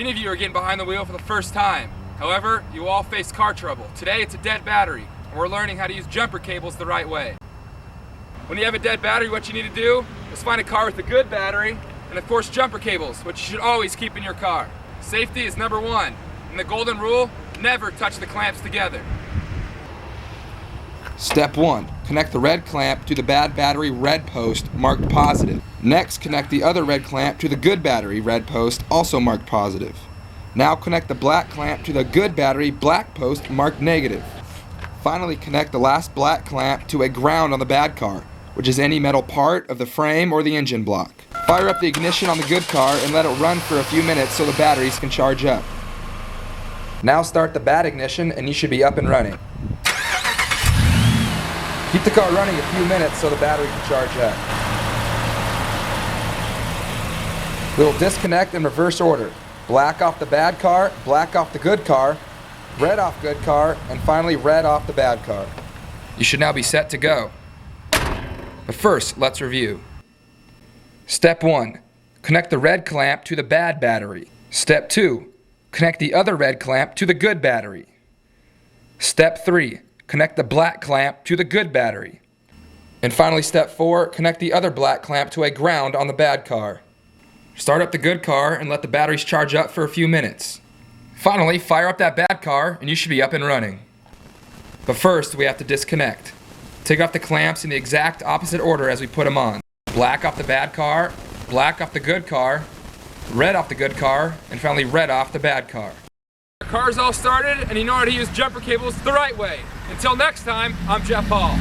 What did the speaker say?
Many of you are getting behind the wheel for the first time. However, you all face car trouble. Today it's a dead battery, and we're learning how to use jumper cables the right way. When you have a dead battery, what you need to do is find a car with a good battery, and of course jumper cables, which you should always keep in your car. Safety is number one, and the golden rule, never touch the clamps together. Step 1. Connect the red clamp to the bad battery red post marked positive. Next, connect the other red clamp to the good battery red post also marked positive. Now connect the black clamp to the good battery black post marked negative. Finally, connect the last black clamp to a ground on the bad car, which is any metal part of the frame or the engine block. Fire up the ignition on the good car and let it run for a few minutes so the batteries can charge up. Now start the bad ignition and you should be up and running. Keep the car running a few minutes so the battery can charge up. We will disconnect in reverse order. Black off the bad car, black off the good car, red off good car, and finally red off the bad car. You should now be set to go. But first, let's review. Step 1. Connect the red clamp to the bad battery. Step 2. Connect the other red clamp to the good battery. Step 3. Connect the black clamp to the good battery. And finally, step 4, connect the other black clamp to a ground on the bad car. Start up the good car and let the batteries charge up for a few minutes. Finally, fire up that bad car and you should be up and running. But first, we have to disconnect. Take off the clamps in the exact opposite order as we put them on. Black off the bad car, black off the good car, red off the good car, and finally red off the bad car. Your car's all started and you know how to use jumper cables the right way. Until next time, I'm Jeff Hall.